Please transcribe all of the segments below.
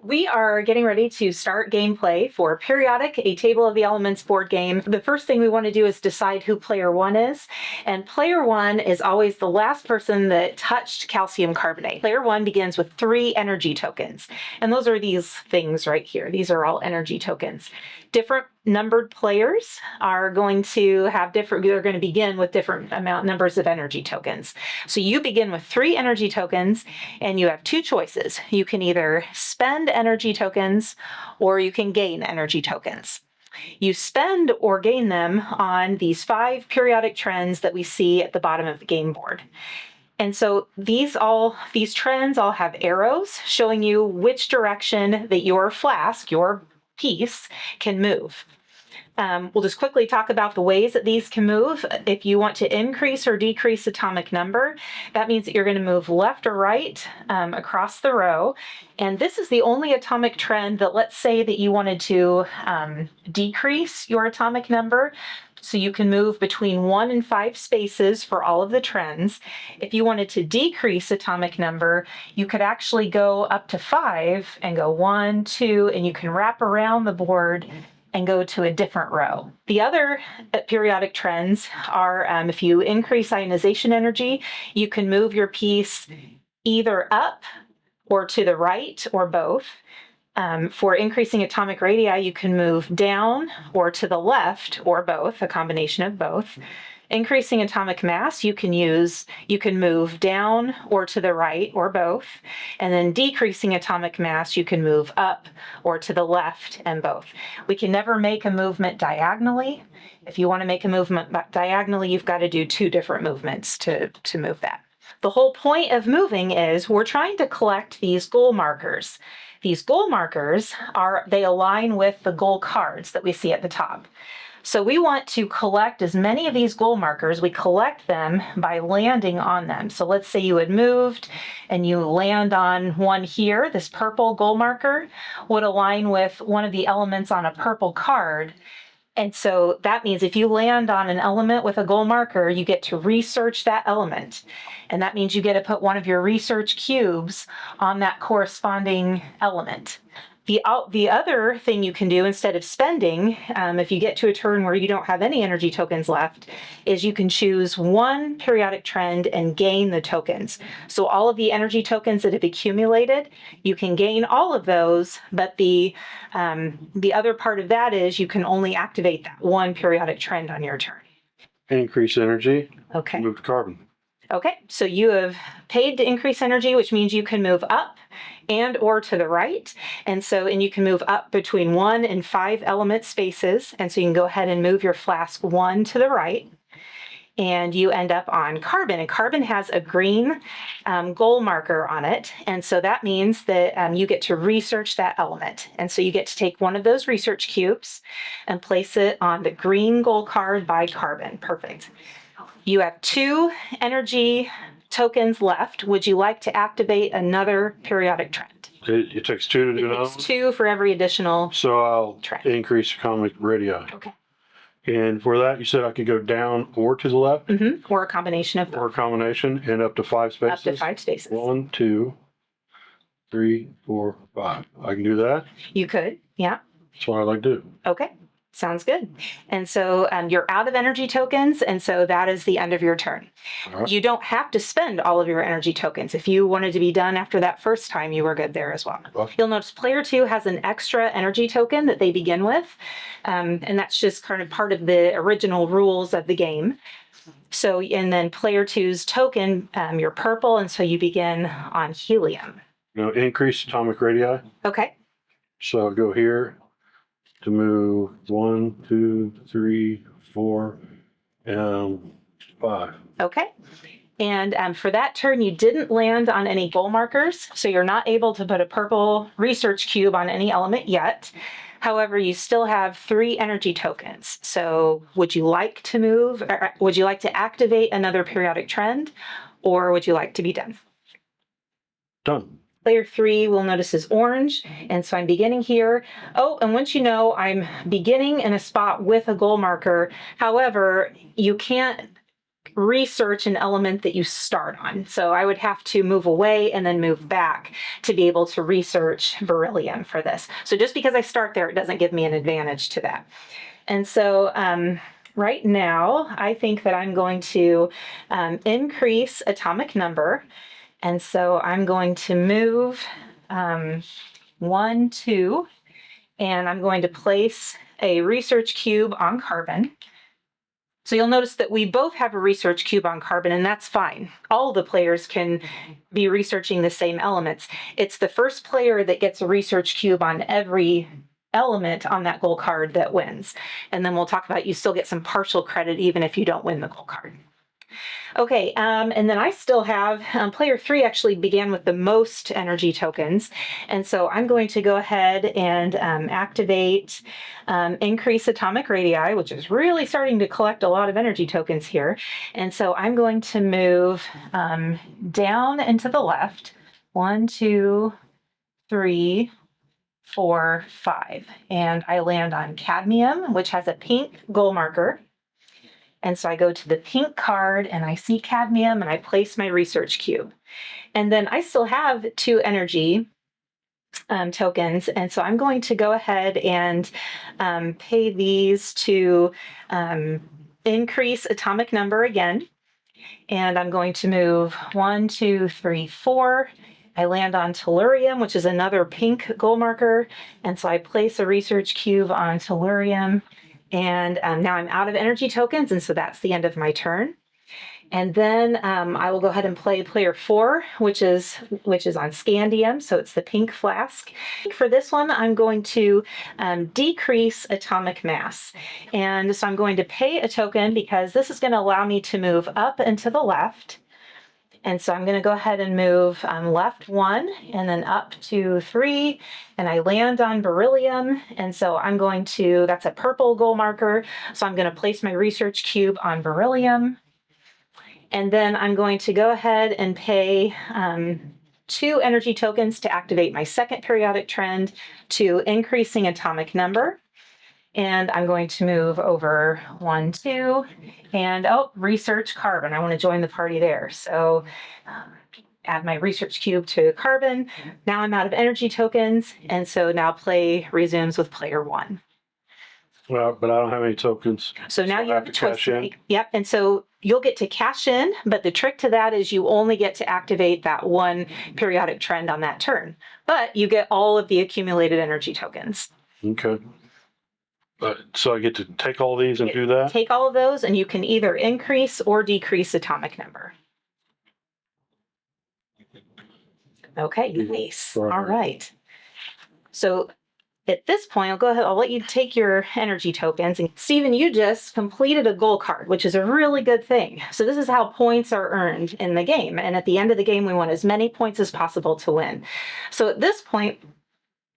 We are getting ready to start gameplay for Periodic, a Table of the Elements board game. The first thing we want to do is decide who player one is. And player one is always the last person that touched calcium carbonate. Player one begins with 3 energy tokens. And those are these things right here. These are all energy tokens. Different numbered players are going to have they're going to begin with different numbers of energy tokens. So you begin with 3 energy tokens and you have 2 choices. You can either spend energy tokens or you can gain energy tokens. You spend or gain them on these 5 periodic trends that we see at the bottom of the game board. And so these trends all have arrows showing you which direction that your flask, your piece, can move. We'll just quickly talk about the ways that these can move. If you want to increase or decrease atomic number, that means that you're going to move left or right across the row. And this is the only atomic trend that, let's say that you wanted to decrease your atomic number. So you can move between 1 and 5 spaces for all of the trends. If you wanted to decrease atomic number, you could actually go up to 5 and go 1, 2, and you can wrap around the board and go to a different row. The other periodic trends are if you increase ionization energy, you can move your piece either up or to the right or both. For increasing atomic radii, you can move down or to the left or both, a combination of both. Increasing atomic mass, you can move down or to the right or both. And then decreasing atomic mass, you can move up or to the left and both. We can never make a movement diagonally. If you want to make a movement diagonally, you've got to do 2 different movements to move that. The whole point of moving is we're trying to collect these goal markers. These goal markers they align with the goal cards that we see at the top. So we want to collect as many of these goal markers. We collect them by landing on them. So let's say you had moved and you land on one here. This purple goal marker would align with one of the elements on a purple card. And so that means if you land on an element with a goal marker, you get to research that element. And that means you get to put one of your research cubes on that corresponding element. The other thing you can do instead of spending, if you get to a turn where you don't have any energy tokens left, is you can choose 1 periodic trend and gain the tokens. So all of the energy tokens that have accumulated, you can gain all of those, but the other part of that is you can only activate that 1 periodic trend on your turn. Increase energy. Okay. Move to carbon. Okay, so you have paid to increase energy, which means you can move up and or to the right. And you can move up between 1 and 5 element spaces. And so you can go ahead and move your flask 1 to the right. And you end up on carbon. And carbon has a green goal marker on it. And so that means that you get to research that element. And so you get to take one of those research cubes and place it on the green goal card by carbon. Perfect. You have 2 energy tokens left. Would you like to activate another periodic trend? It takes 2 to do that. It takes 2 for every additional So I'll trend. Increase atomic radii. Okay. And for that, you said I could go down or to the left? Mm-hmm. Or a combination of both. Or a combination, and up to 5 spaces? Up to 5 spaces. 1, 2, 3, 4, 5. I can do that? You could, yeah. That's what I like to do. Okay. Sounds good. And so you're out of energy tokens, and so that is the end of your turn. All right. You don't have to spend all of your energy tokens. If you wanted to be done after that first time, you were good there as well. Okay. You'll notice player 2 has an extra energy token that they begin with, and that's just kind of part of the original rules of the game. So, and then player 2's token, you're purple, and so you begin on helium. Increase atomic radii. Okay. So I'll go here to move 1, 2, 3, 4, and 5. Okay. And for that turn, you didn't land on any goal markers, so you're not able to put a purple research cube on any element yet. However, you still have 3 energy tokens. So would you like to move, or would you like to activate another periodic trend, or would you like to be done? Done. Player 3 will notice is orange, and so I'm beginning here. Oh, and once you know, I'm beginning in a spot with a goal marker. However, you can't research an element that you start on. So I would have to move away and then move back to be able to research beryllium for this. So just because I start there, it doesn't give me an advantage to that. And so right now, I think that I'm going to increase atomic number. And so I'm going to move 1, 2, and I'm going to place a research cube on carbon. So you'll notice that we both have a research cube on carbon, and that's fine. All the players can be researching the same elements. It's the first player that gets a research cube on every element on that goal card that wins. And then we'll talk about you still get some partial credit even if you don't win the goal card. Okay, and then I still have, player 3 actually began with the most energy tokens. And so I'm going to go ahead and activate increase atomic radii, which is really starting to collect a lot of energy tokens here. And so I'm going to move down and to the left, 1, 2, 3, 4, 5. And I land on cadmium, which has a pink goal marker. And so I go to the pink card and I see cadmium and I place my research cube. And then I still have 2 energy tokens. And so I'm going to go ahead and pay these to increase atomic number again. And I'm going to move 1, 2, 3, 4. I land on tellurium, which is another pink goal marker. And so I place a research cube on tellurium. And now I'm out of energy tokens, and so that's the end of my turn. And then I will go ahead and play player 4, which is on scandium, so it's the pink flask. For this one, I'm going to decrease atomic mass. And so I'm going to pay a token because this is going to allow me to move up and to the left. And so I'm going to go ahead and move left 1 and then up 2, 3, and I land on beryllium. And so I'm going to, that's a purple goal marker. So I'm going to place my research cube on beryllium. And then I'm going to go ahead and pay 2 energy tokens to activate my second periodic trend to increasing atomic number. And I'm going to move over 1, 2, and research carbon. I want to join the party there. So add my research cube to carbon. Now I'm out of energy tokens. And so now play resumes with player 1. Well, but I don't have any tokens. So now you have a choice cash to in. make. Yep. And so you'll get to cash in, but the trick to that is you only get to activate that 1 periodic trend on that turn. But you get all of the accumulated energy tokens. Okay. So I get to take all these and do that? Take all of those, and you can either increase or decrease atomic number. Okay, nice. All right. So at this point, I'll let you take your energy tokens. And Stephen, you just completed a goal card, which is a really good thing. So this is how points are earned in the game. And at the end of the game, we want as many points as possible to win. So at this point,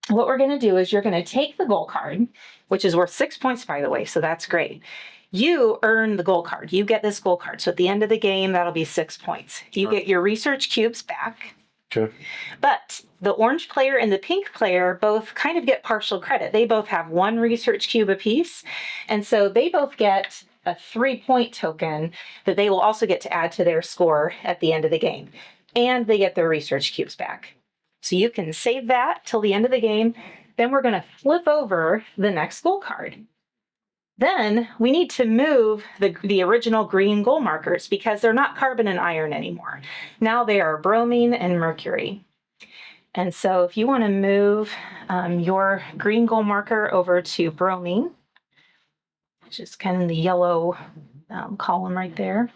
what we're going to do is you're going to take the goal card, which is worth 6 points, by the way, so that's great. You earn the goal card. You get this goal card. So at the end of the game, that'll be 6 points. You get your research cubes back. Okay. But the orange player and the pink player both kind of get partial credit. They both have 1 research cube apiece. And so they both get a 3-point token that they will also get to add to their score at the end of the game. And they get their research cubes back. So you can save that till the end of the game. Then we're going to flip over the next goal card. Then we need to move the original green goal markers because they're not carbon and iron anymore. Now they are bromine and mercury. And so if you want to move your green goal marker over to bromine, which is kind of the yellow column right there.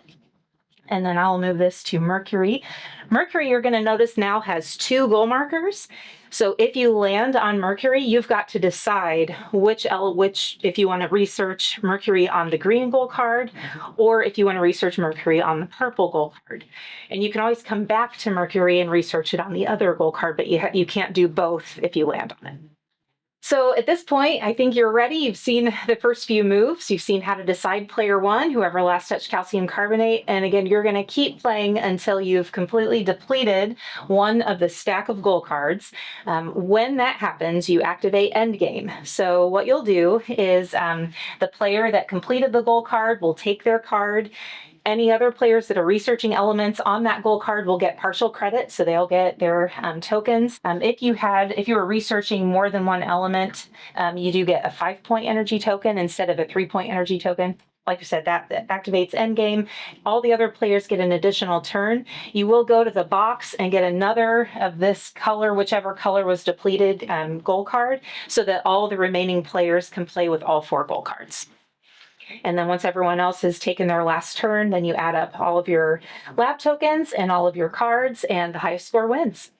And then I'll move this to mercury. Mercury, you're going to notice now has 2 goal markers. So if you land on mercury, you've got to decide which if you want to research mercury on the green goal card, or if you want to research mercury on the purple goal card. And you can always come back to mercury and research it on the other goal card, but you can't do both if you land on it. So at this point, I think you're ready. You've seen the first few moves. You've seen how to decide player 1, whoever last touched calcium carbonate. And again, you're going to keep playing until you've completely depleted 1 of the stack of goal cards. When that happens, you activate endgame. So what you'll do is the player that completed the goal card will take their card, Any other players that are researching elements on that goal card will get partial credit, so they'll get their tokens. If you were researching more than one element, you do get a 5-point energy token instead of a 3-point energy token. Like I said, that activates endgame. All the other players get an additional turn. You will go to the box and get another of this color, whichever color was depleted, goal card, so that all the remaining players can play with all 4 goal cards. And then once everyone else has taken their last turn, then you add up all of your lab tokens and all of your cards, and the highest score wins.